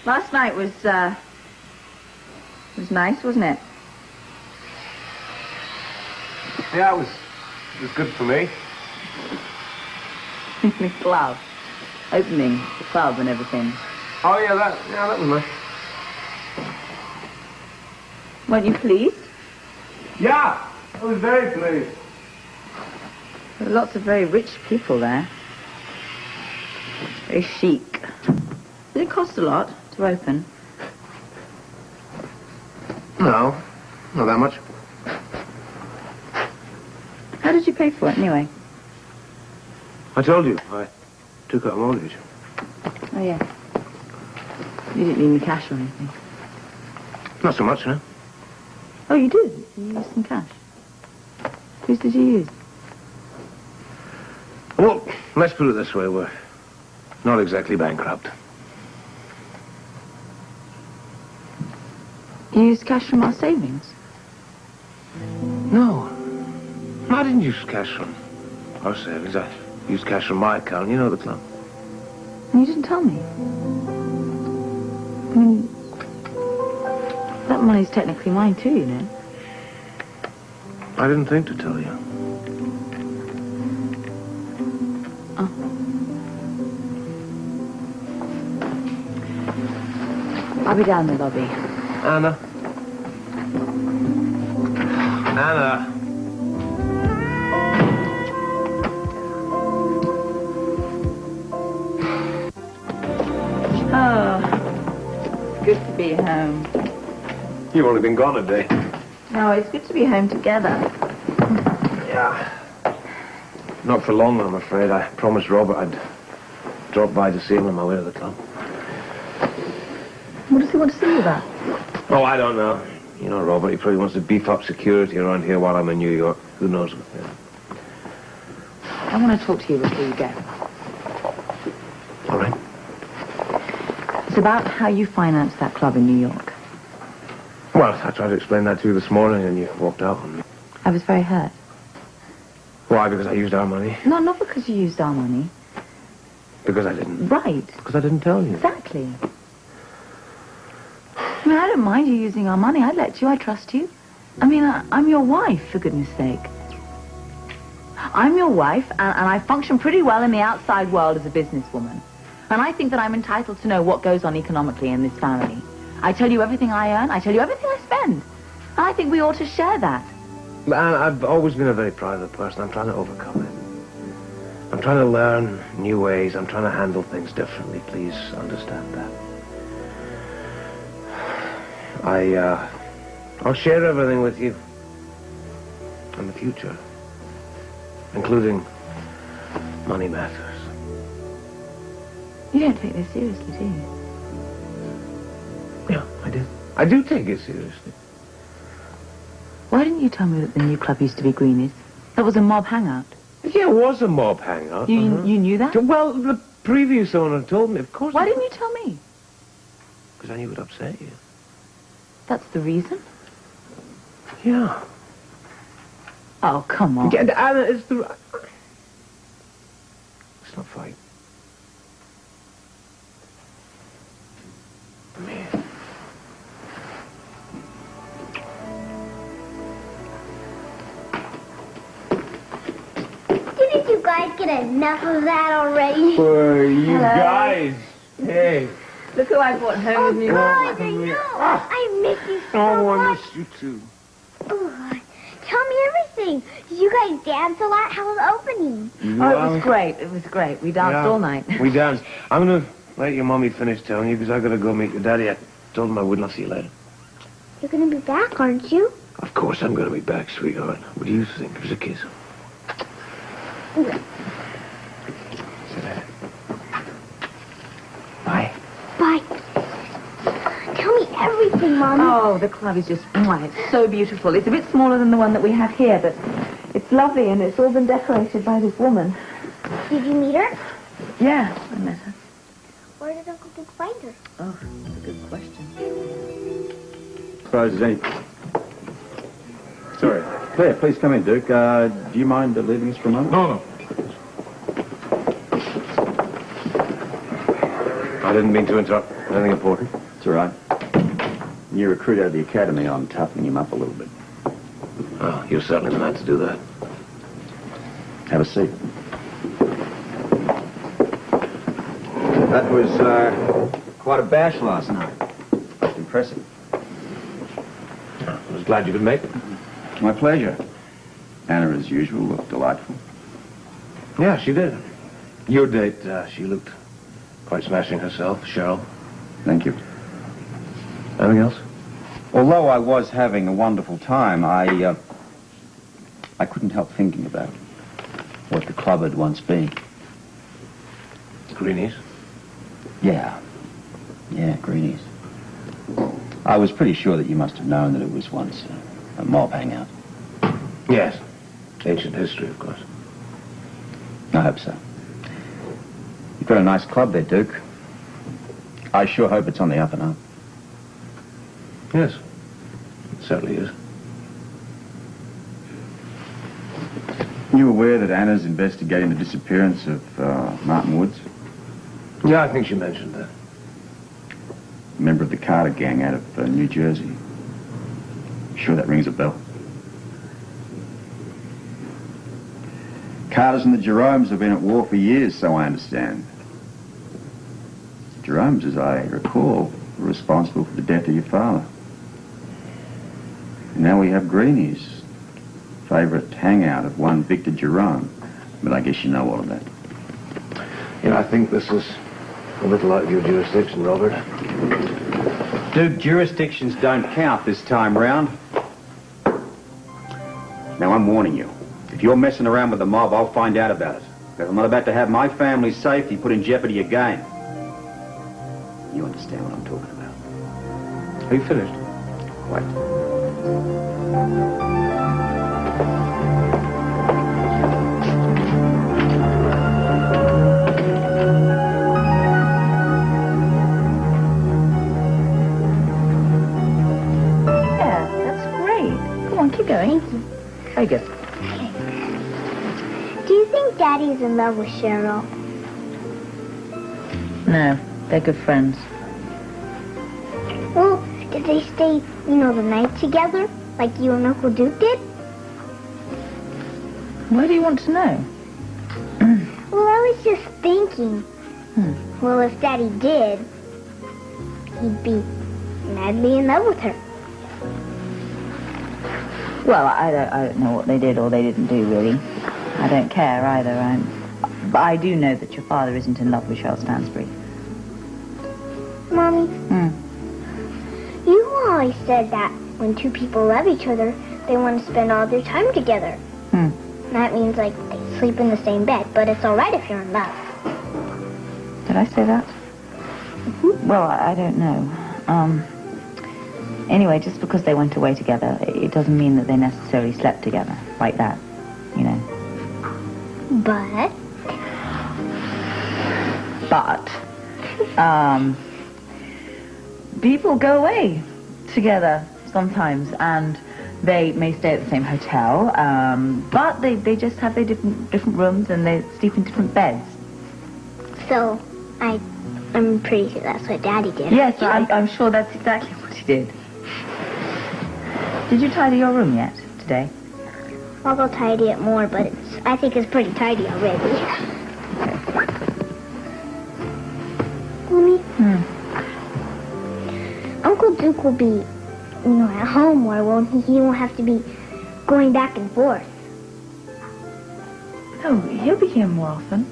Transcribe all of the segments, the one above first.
Last night was nice, wasn't it? Yeah, it was good for me. The club. Opening the club and everything. Oh, yeah, that was nice. Weren't you pleased? Yeah, I was very pleased. There were lots of very rich people there. Very chic. Did it cost a lot to open? No, not that much. How did you pay for it, anyway? I told you, I took out a mortgage. Oh, yeah. You didn't need any cash or anything. Not so much, no? Oh, you did? You used some cash. Whose did you use? Well, let's put it this way, we're not exactly bankrupt. You used cash from our savings? No. I didn't use cash from our savings. I used cash from my account. You know the club. You didn't tell me. I mean, that money's technically mine too, you know. I didn't think to tell you. Oh. I'll be down in the lobby. Anna. Anna. Oh, it's good to be home. You've only been gone a day. No, it's good to be home together. Yeah. Not for long, I'm afraid. I promised Robert I'd drop by to see him on my way to the club. What does he want to see you about? Oh, I don't know. You know, Robert, he probably wants to beef up security around here while I'm in New York. Who knows? Yeah. I want to talk to you before you go. All right. It's about how you financed that club in New York. Well, I tried to explain that to you this morning and you walked out on me. I was very hurt. Why? Because I used our money? No, not because you used our money. Because I didn't. Right. Because I didn't tell you. Exactly. I mean, I don't mind you using our money. I'd let you. I trust you. I mean, I'm your wife, for goodness sake. I'm your wife, and I function pretty well in the outside world as a businesswoman. And I think that I'm entitled to know what goes on economically in this family. I tell you everything I earn. I tell you everything I spend. And I think we ought to share that. And I've always been a very private person. I'm trying to overcome it. I'm trying to learn new ways. I'm trying to handle things differently. Please understand that. I'll share everything with you in the future, including money matters. You don't take this seriously, do you? Yeah, I do. I do take it seriously. Why didn't you tell me that the new club used to be Greenies? That was a mob hangout. Yeah, it was a mob hangout. You knew that? Well, the previous owner told me, of course. Why didn't you tell me? Because I knew it would upset you. That's the reason? Yeah. Oh, come on. Yeah, Anna, it's the... Let's not fight. Man. Didn't you guys get enough of that already? For you Hello. guys. Hey. Look who I brought home with me. Guys, I know. I miss you so Oh, I much. miss you too. Ugh. Tell me everything. Did you guys dance a lot? How was the opening? Oh, it was great. It was great. We danced all night. We danced. I'm going to let your mommy finish telling you because I got to go meet your daddy. I told him I wouldn't. I'll see you later. You're going to be back, aren't you? Of course I'm going to be back, sweetheart. What do you think? Give us a kiss. Okay. Sit down. Bye. Bye. Tell me everything, Mommy. Oh, the club is just, it's so beautiful. It's a bit smaller than the one that we have here, but it's lovely, and it's all been decorated by this woman. Did you meet her? Yeah, I met her. Where did Uncle Duke find her? Oh, that's a good question. Suppose there's any... Sorry. Claire, please come in, Duke. Do you mind leaving us for a moment? No. I didn't mean to interrupt. Anything important? It's all right. New recruit out of the academy, I'm toughening him up a little bit. Oh, you're certainly the man to do that. Have a seat. That was quite a bash last night. Impressive. I was glad you could make it. My pleasure. Anna, as usual, looked delightful. Yeah, she did. Your date, she looked quite smashing herself, Cheryl. Thank you. Anything else? Although I was having a wonderful time, I couldn't help thinking about what the club had once been. Greenies? Yeah, Greenies. I was pretty sure that you must have known that it was once a mob hangout. Yes. Ancient history, of course. I hope so. You've got a nice club there, Duke. I sure hope it's on the up and up. Yes. It certainly is. You aware that Anna's investigating the disappearance of Martin Woods? Yeah, I think she mentioned that. A member of the Carter gang out of New Jersey. Sure that rings a bell. Carters and the Jeromes have been at war for years, so I understand. The Jeromes, as I recall, were responsible for the death of your father. And now we have Greenies, favourite hangout of one Victor Jerome. But I guess you know all of that. Yeah, I think this is a little out of your jurisdiction, Robert. Duke, jurisdictions don't count this time round. Now, I'm warning you. If you're messing around with the mob, I'll find out about it. Because I'm not about to have my family's safety put in jeopardy again. You understand what I'm talking about? Are you finished? Quite. Yeah, that's great. Come on, keep going. Thank you. Very good. Do you think Daddy's in love with Cheryl? No, they're good friends. Well, did they stay, the night together? Like you and Uncle Duke did? Why do you want to know? Well, I was just thinking. Well, if Daddy did, he'd be madly in love with her. Well, I don't know what they did or they didn't do, really. I don't care either. But I do know that your father isn't in love with Cheryl Stansbury. Mommy, you always said that when two people love each other, they want to spend all their time together. That means, like, they sleep in the same bed, but it's all right if you're in love. Did I say that? Well, I don't know. Anyway, just because they went away together, it doesn't mean that they necessarily slept together like that, you know. But? People go away together sometimes, and they may stay at the same hotel, but they just have their different rooms and they sleep in different beds. So, I'm pretty sure that's what Daddy did. Yes, I'm sure that's exactly what he did. Did you tidy your room yet today? I'll go tidy it more, but I think it's pretty tidy already. Mommy? Uncle Duke will be, at home more, won't he? He won't have to be going back and forth. Oh, he'll be here more often.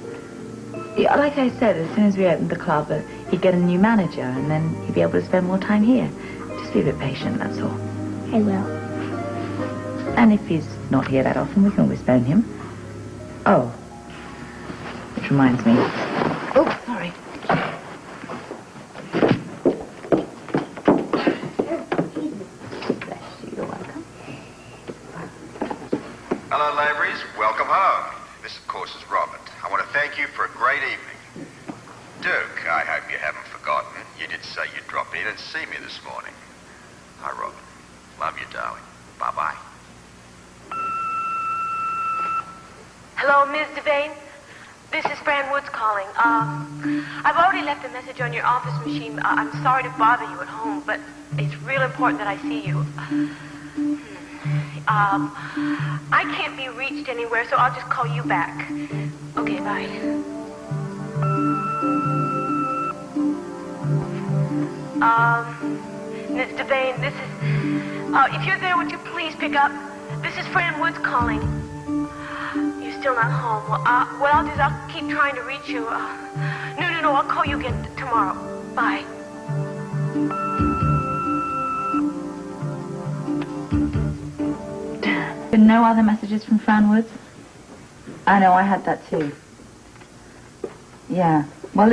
Yeah, like I said, as soon as we opened the club, he'd get a new manager, and then he'd be able to spend more time here. Just be a bit patient, that's all. I will. And if he's not here that often, we can always phone him. Oh. Which reminds me. Oh, sorry. Bless you, you're welcome. Hello, Laveries. Welcome home. This, of course, is Robert. I want to thank you for a great evening. Duke, I hope you haven't forgotten. You did say you'd drop in and see me this morning. Hi, Robert. Love you, darling. Bye-bye. Hello, Miss Devane. This is Fran Woods calling. I've already left a message on your office machine. I'm sorry to bother you at home, but it's real important that I see you. I can't be reached anywhere, so I'll just call you back. Okay, bye. Miss Devane, this is... if you're there, would you please pick up? This is Fran Woods calling. You're still not home. What I'll do is I'll keep trying to reach you. No, I'll call you again tomorrow. Bye. Been no other messages from Fran Woods? I know, I had that too. Yeah. Well,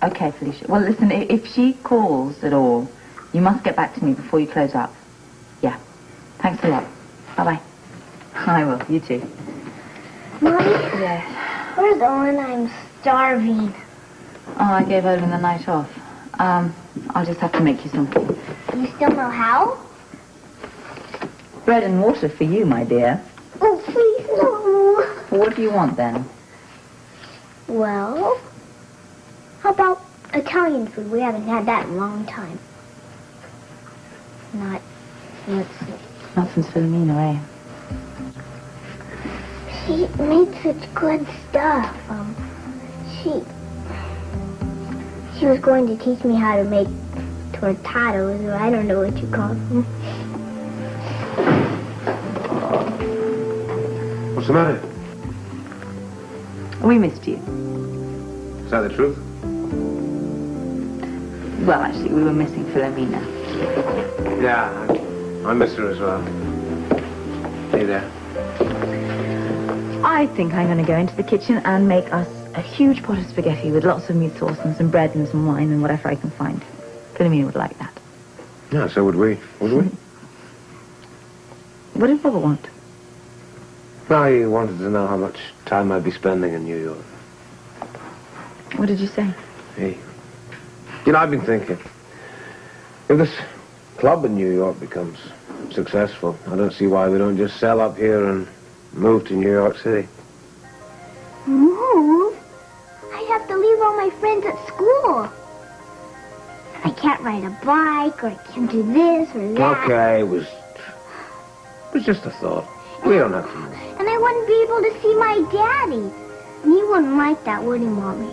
okay, Felicia. Well, listen, if she calls at all, you must get back to me before you close up. Yeah. Thanks a lot. Bye-bye. I will. You too. Mommy? Yes. Where's Owen? I'm starving. Oh, I gave Olin the night off. I'll just have to make you something. You still know how? Bread and water for you, my dear. Oh, please, no. What do you want, then? Well, how about Italian food? We haven't had that in a long time. Not Not since Philomena, eh? She made such good stuff. She was going to teach me how to make tortados, or I don't know what you call them. What's the matter? We missed you. Is that the truth? Well, actually, we were missing Philomena. Yeah, I miss her as well. Hey there. I think I'm going to go into the kitchen and make us a huge pot of spaghetti with lots of meat sauce and some bread and some wine and whatever I can find. Philomena would like that. Yeah, so would we. Would we? What did Robert want? Well, he wanted to know how much time I'd be spending in New York. What did you say? Hey. You know, I've been thinking, if this club in New York becomes successful, I don't see why we don't just sell up here and move to New York City. Move? I have to leave all my friends at school. I can't ride a bike, or I can't do this or that. Okay, it was just a thought. We don't have to move. And I wouldn't be able to see my daddy. And he wouldn't like that, would he, Mommy?